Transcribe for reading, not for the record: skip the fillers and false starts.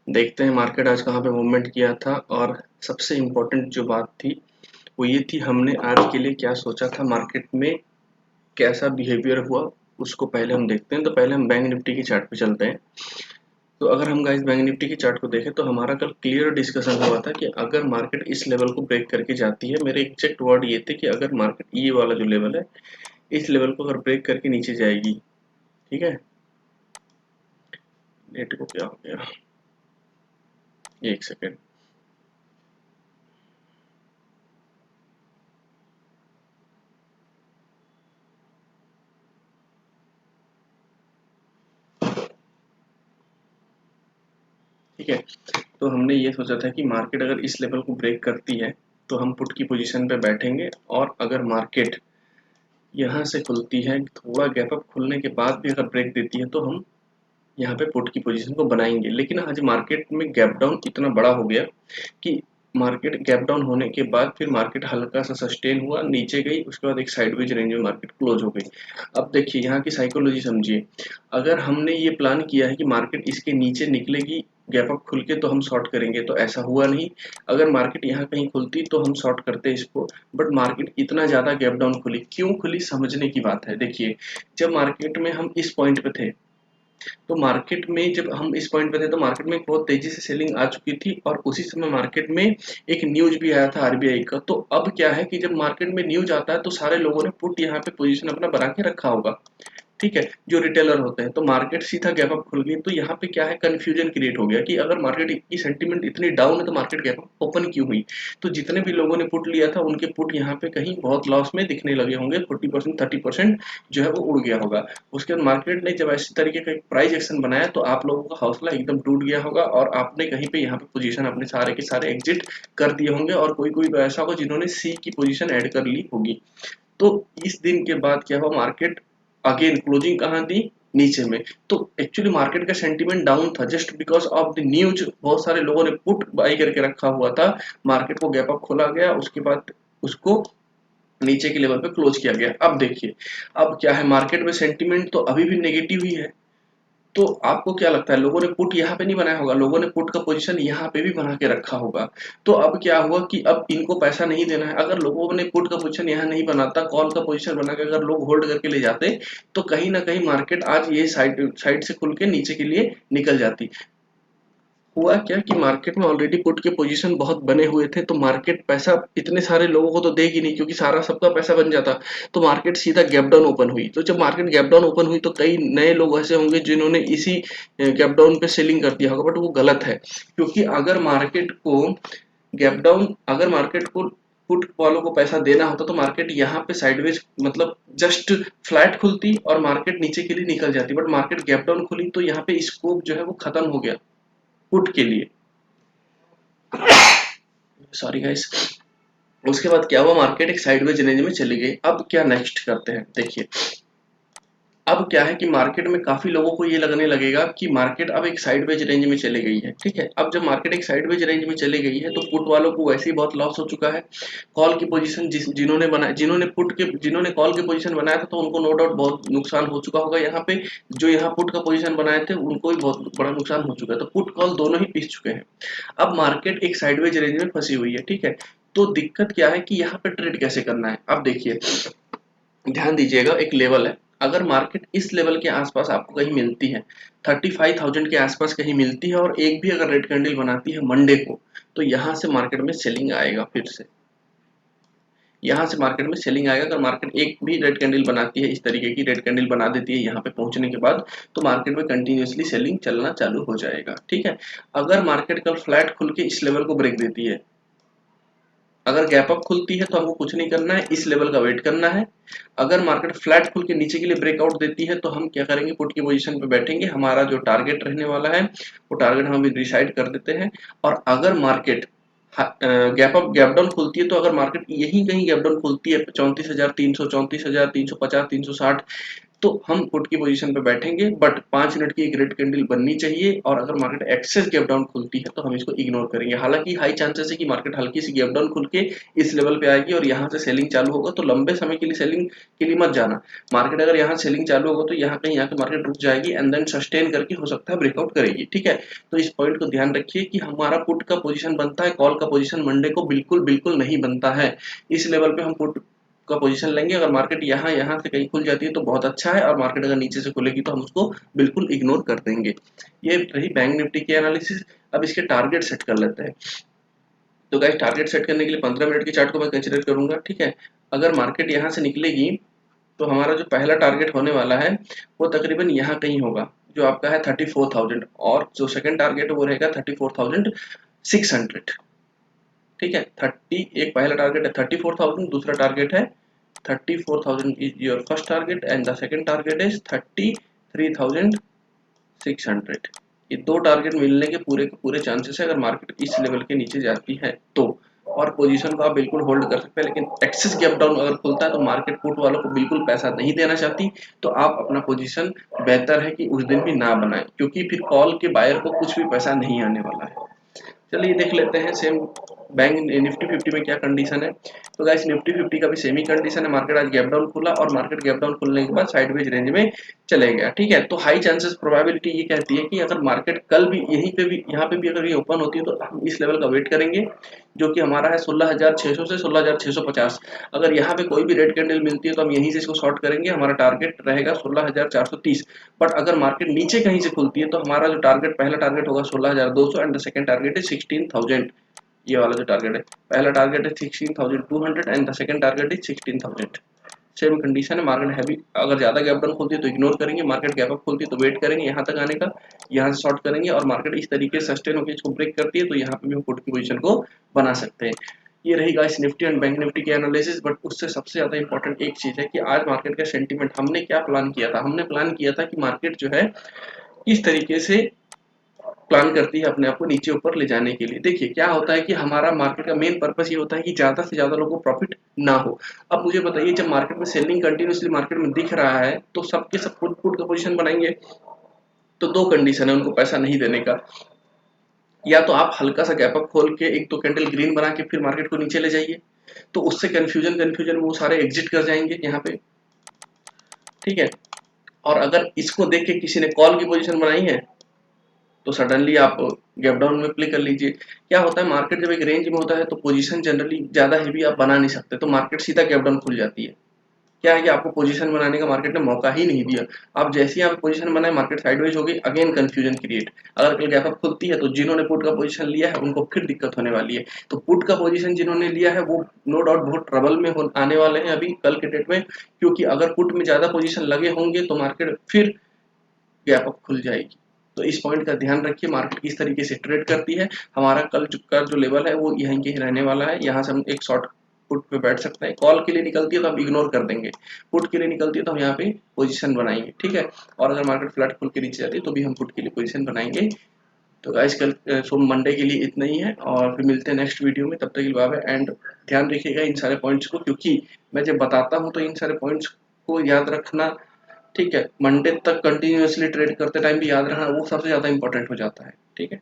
देखते हैं मार्केट आज कहाँ पे मूवमेंट किया था। और सबसे इम्पोर्टेंट जो बात थी वो ये थी, हमने आज के लिए क्या सोचा था, मार्केट में कैसा बिहेवियर हुआ उसको पहले हम देखते हैं। तो पहले हम बैंक निफ्टी की चार्ट पे चलते हैं। तो अगर हम गाइस बैंक निफ्टी की चार्ट को देखें तो हमारा कल क्लियर डिस्कशन हुआ था कि अगर मार्केट इस लेवल को ब्रेक करके जाती है, मेरे एग्जैक्ट वर्ड ये थे कि अगर मार्केट ये वाला जो लेवल है इस लेवल को अगर ब्रेक करके नीचे जाएगी, ठीक है। नेट को क्या हो गया, एक सेकेंड। ठीक है, तो हमने ये सोचा था कि मार्केट अगर इस लेवल को ब्रेक करती है तो हम पुट की पोजीशन पे बैठेंगे, और अगर मार्केट यहाँ से खुलती है, थोड़ा गैप अप खुलने के बाद भी अगर ब्रेक देती है तो हम यहाँ पे पुट की पोजीशन को बनाएंगे। लेकिन आज मार्केट में गैप डाउन इतना बड़ा हो गया कि मार्केट गैप डाउन होने के बाद फिर मार्केट हल्का सा सस्टेन हुआ, नीचे गई, उसके बाद एक साइडवेज रेंज में मार्केट क्लोज हो गई। अब देखिए यहाँ की साइकोलॉजी समझिए। अगर हमने ये प्लान किया है कि मार्केट इसके नीचे निकलेगी गैप अप खुल के तो हम शॉर्ट करेंगे, तो ऐसा हुआ नहीं। अगर मार्केट यहाँ कहीं खुलती तो हम शॉर्ट करते इसको, बट मार्केट इतना ज्यादा गैप डाउन खुली, क्यों खुली समझने की बात है। देखिए, जब मार्केट में हम इस पॉइंट पे थे, तो मार्केट में जब हम इस पॉइंट पे थे तो मार्केट में बहुत तेजी से सेलिंग आ चुकी थी, और उसी समय मार्केट में एक न्यूज भी आया था आरबीआई का। तो अब क्या है कि जब मार्केट में न्यूज आता है तो सारे लोगों ने पुट यहाँ पे पोजीशन अपना बना के रखा होगा, ठीक है, जो रिटेलर होते हैं। तो मार्केट सीधा गैप अप खुल गई, तो यहाँ पे क्या है, कंफ्यूजन क्रिएट हो गया कि अगर मार्केट की सेंटीमेंट इतनी डाउन है तो मार्केट गैप अप ओपन क्यों हुई। तो जितने भी लोगों ने पुट लिया था उनके पुट यहाँ पे कहीं बहुत लॉस में दिखने लगे होंगे, 40% 30% जो है वो उड़ गया होगा। उसके बाद मार्केट ने जब ऐसी तरीके का एक प्राइस एक्शन बनाया तो आप लोगों का हौसला एकदम टूट गया होगा, और आपने कहीं पे यहाँ पे पोजीशन अपने सारे के सारे एग्जिट कर दिए होंगे, और कोई कोई तो ऐसा होगा जिन्होंने सी की पोजीशन ऐड कर ली होगी। तो इस दिन के बाद क्या हुआ, मार्केट अगेन क्लोजिंग कहाँ दी, नीचे में। तो एक्चुअली मार्केट का सेंटीमेंट डाउन था just because of the news. बहुत सारे लोगों ने पुट बाई करके रखा हुआ था, मार्केट को गैप अप खोला गया, उसके बाद उसको नीचे के लेवल पे क्लोज किया गया। अब देखिए, अब क्या है, मार्केट में सेंटीमेंट तो अभी भी नेगेटिव ही है। तो आपको क्या लगता है, लोगों ने पुट यहाँ पे नहीं बनाया होगा, लोगों ने पुट का पोजीशन यहाँ पे भी बना के रखा होगा। तो अब क्या हुआ कि अब इनको पैसा नहीं देना है। अगर लोगों ने पुट का पोजीशन यहाँ नहीं बनाता, कॉल का पोजीशन बना के अगर लोग होल्ड करके ले जाते, तो कहीं ना कहीं मार्केट आज ये साइड साइड से खुल के नीचे के लिए निकल जाती। हुआ क्या कि मार्केट में ऑलरेडी पुट के पोजीशन बहुत बने हुए थे, तो मार्केट पैसा इतने सारे लोगों को तो देगी नहीं, क्योंकि सारा सबका पैसा बन जाता। तो मार्केट सीधा गैप डाउन ओपन हुई। तो जब मार्केट गैप डाउन ओपन हुई तो कई नए लोग ऐसे होंगे जिन्होंने इसी गैप डाउन पे सेलिंग कर दिया होगा, बट वो गलत है। क्योंकि अगर मार्केट को गैप डाउन, अगर मार्केट को पुट वालों को पैसा देना होता तो मार्केट यहाँ पे साइडवेज मतलब जस्ट फ्लैट खुलती और मार्केट नीचे के लिए निकल जाती, बट मार्केट गैप डाउन खुली तो यहाँ पे स्कोप जो है वो खत्म हो गया पुट के लिए। Sorry guys. उसके बाद क्या हुआ, मार्केट एक साइडवेज रेंज में चली गई। अब क्या नेक्स्ट करते हैं, देखिए। अब क्या है कि मार्केट में काफी लोगों को ये लगने लगेगा कि मार्केट अब एक साइडवेज रेंज में चली गई है, ठीक है। अब जब मार्केट एक साइडवेज रेंज में चली गई है तो पुट वालों को वैसे ही बहुत लॉस हो चुका है। कॉल की पोजीशन जिन्होंने बनाया, जिन्होंने कॉल की पोजीशन बनाया था तो उनको नो डाउट बहुत नुकसान हो चुका होगा। यहाँ पे जो यहाँ पुट का पोजीशन बनाए थे उनको भी बहुत बड़ा नुकसान हो चुका है, तो पुट कॉल दोनों ही पीस चुके हैं। अब मार्केट एक साइडवेज रेंज में फंसी हुई है, ठीक है। तो दिक्कत क्या है कि यहाँ पे ट्रेड कैसे करना है। अब देखिए, ध्यान दीजिएगा, एक लेवल है। अगर मार्केट इस लेवल के आसपास आपको कहीं मिलती है, 35,000 के आसपास कहीं मिलती है, और एक भी अगर रेड कैंडल बनाती है मंडे को, तो यहाँ से मार्केट में सेलिंग आएगा। फिर से यहाँ से मार्केट में सेलिंग आएगा। अगर मार्केट एक भी रेड कैंडल बनाती है, इस तरीके की रेड कैंडल बना देती है यहाँ पे पहुंचने के बाद, तो मार्केट में कंटिन्यूअसली सेलिंग चलना चालू हो जाएगा, ठीक है। अगर मार्केट कल फ्लैट खुल के इस लेवल को ब्रेक देती है, अगर गैप अप खुलती है तो हमको कुछ नहीं करना है, इस लेवल का वेट करना है। अगर मार्केट फ्लैट खुल के नीचे के लिए ब्रेकआउट देती है तो हम क्या करेंगे, पुट की पोजीशन पे बैठेंगे। हमारा जो टारगेट रहने वाला है वो टारगेट हम अभी डिसाइड कर देते हैं। और अगर मार्केट गैप डाउन खुलती है, तो अगर मार्केट यहीं कहीं गैप डाउन खुलती है 34,300, 34,350, 360, तो हम पुट की पोजीशन पे बैठेंगे, बट 5 मिनट की एक रेड कैंडल बननी चाहिए, और अगर मार्केट एक्सेस गैप डाउन खुलती है तो हम इसको इग्नोर करेंगे। हालांकि हाई चांसेस है कि मार्केट हल्की सी गैप डाउन खुल के इस लेवल पे आएगी और यहाँ से सेलिंग चालू होगा, तो लंबे समय के लिए सेलिंग के लिए मत जाना। मार्केट अगर यहाँ सेलिंग चालू होगा तो यहाँ कहीं आके मार्केट रुक जाएगी एंड देन सस्टेन करके हो सकता है ब्रेकआउट करेगी, ठीक है। तो इस पॉइंट को ध्यान रखिए कि हमारा पुट का पोजीशन बनता है, कॉल का पोजीशन मंडे को बिल्कुल बिल्कुल नहीं बनता है। इस लेवल पे हम पुट का पोजीशन लेंगे। अगर मार्केट यहाँ से कहीं खुल जाती है तो बहुत अच्छा है, और मार्केट अगर नीचे से खुलेगी तो हम उसको बिल्कुल इग्नोर कर देंगे। ये रही बैंक निफ्टी की एनालिसिस। अब इसके टारगेट सेट कर लेते हैं। तो गाइस टारगेट सेट करने के लिए 15 मिनट की चार्ट को मैं कंसीडर करूंगा, ठीक है। अगर मार्केट यहाँ से निकलेगी तो हमारा जो पहला टारगेट होने वाला है वो तकरीबन यहाँ कहीं होगा, जो आपका है 34,000, और जो सेकंड टारगेट है वो रहेगा 34,600, ठीक है। 30 एक पहला टारगेट है 34,000, दूसरा टारगेट है 34,000 is your first target and the second target is 33,600। ये दो टारगेट मिलने के पूरे चांसेस है अगर मार्केट इस लेवल के नीचे जाती है तो। और पोजीशन को आप बिल्कुल होल्ड कर सकते हैं, लेकिन एक्सेस गैप डाउन अगर खुलता है तो मार्केट पुट वालों को बिल्कुल पैसा नहीं देना चाहती, तो आप अपना पोजीशन बेहतर है कि उस दिन भी ना बनाएं, क्योंकि फिर कॉल के बायर को कुछ भी पैसा नहीं आने वाला है। चलिए देख लेते हैं सेम बैंक निफ्टी 50 में क्या कंडीशन है। तो गाइस निफ्टी 50 का भी सेम ही कंडीशन है। मार्केट आज गैप डाउन खुला और मार्केट गैप डाउन खुलने के बाद साइडवेज रेंज में चले गया, ठीक है। तो हाई चांसेस प्रोबेबिलिटी ये कहती है कि अगर मार्केट कल भी यहीं पे भी यहाँ पे भी अगर ये ओपन होती है तो हम इस लेवल का वेट करेंगे, जो कि हमारा है 16,600 से 16,650। अगर यहाँ पे कोई भी रेड कैंडल मिलती है तो हम यहीं से इसको शॉर्ट करेंगे, हमारा टारगेट रहेगा 16,430। बट अगर मार्केट नीचे कहीं से खुलती है तो हमारा जो टारगेट पहला टारगेट होगा 16,200 and the second target is 16,000। ये वाला जो टारगेट है, पहला टारगेट है 16,200 and the second target is 16,000। Same condition है। मार्केट हैवी अगर ज्यादा गैप डाउन खोलती है तो इग्नोर करेंगे, मार्केट गैप अप खोलती है तो वेट करेंगे यहाँ तक आने का, यहाँ से शॉर्ट करेंगे, और मार्केट इस तरीके से सस्टेन होकर इसको ब्रेक करती है तो यहाँ पे भी हम पुट की पोजीशन को बना सकते हैं। ये रही guys Nifty and bank Nifty की एनालिसिस। बट उससे सबसे ज्यादा इंपॉर्टेंट एक चीज है कि आज मार्केट का सेंटीमेंट हमने क्या प्लान किया था। हमने प्लान किया था कि मार्केट जो है इस तरीके से प्लान करती है अपने आप को नीचे ऊपर ले जाने के लिए। देखिए क्या होता है कि हमारा मार्केट का मेन पर्पस ये होता है कि ज्यादा से ज्यादा लोगों को प्रॉफिट ना हो। अब मुझे बताइए, जब मार्केट में सेलिंग कंटिन्यूसली मार्केट में दिख रहा है तो सबके सब पुट पुट का पोजीशन बनाएंगे। तो दो कंडीशन है उनको पैसा नहीं देने का, या तो आप हल्का सा गैप अप खोल के एक दो कैंडल ग्रीन बना के फिर मार्केट को नीचे ले जाइए, तो उससे कंफ्यूजन में वो सारे एग्जिट कर जाएंगे यहाँ पे, ठीक है। और अगर इसको देख के किसी ने कॉल की पोजीशन बनाई है तो सडनली आप गैप डाउन में प्ले कर लीजिए। क्या होता है, मार्केट जब एक रेंज में होता है तो पोजीशन जनरली ज्यादा हेवी आप बना नहीं सकते, तो मार्केट सीधा गैप डाउन खुल जाती है। क्या है कि आपको पोजीशन बनाने का मार्केट ने मौका ही नहीं दिया। आप जैसे ही आप पोजीशन बनाए मार्केट साइडवेज हो गई, अगेन कंफ्यूजन क्रिएट। अगर कल गैप अप खुलती है तो जिन्होंने पुट का पोजीशन लिया है उनको फिर दिक्कत होने वाली है। तो पुट का पोजीशन जिन्होंने लिया है वो नो डाउट बहुत ट्रबल में आने वाले हैं अभी कल के डेट में, क्योंकि अगर पुट में ज्यादा पोजीशन लगे होंगे तो मार्केट फिर गैप अप खुल जाएगी। तो इस पॉइंट का ध्यान रखिए, मार्केट किस तरीके से ट्रेड करती है। हमारा कल का जो लेवल है वो यहीं के ही रहने वाला है, यहाँ से हम एक शॉर्ट पुट पे बैठ सकते हैं। कॉल के लिए निकलती है तो हम इग्नोर कर देंगे, पुट के लिए निकलती है तो हम यहाँ पे पोजीशन बनाएंगे, ठीक है। और अगर मार्केट फ्लैट खुल के नीचे जाती है तो भी हम पुट के लिए पोजीशन बनाएंगे। तो गाइस कल सोम मंडे के लिए इतना ही है, और फिर मिलते हैं नेक्स्ट वीडियो में। तब तक के लिए बाय बाय एंड ध्यान रखिएगा इन सारे पॉइंट्स को, क्योंकि मैं जब बताता हूँ तो इन सारे पॉइंट्स को याद रखना, ठीक है। मंडे तक कंटिन्यूअसली ट्रेड करते टाइम भी याद रखना वो सबसे ज्यादा इंपॉर्टेंट हो जाता है, ठीक है।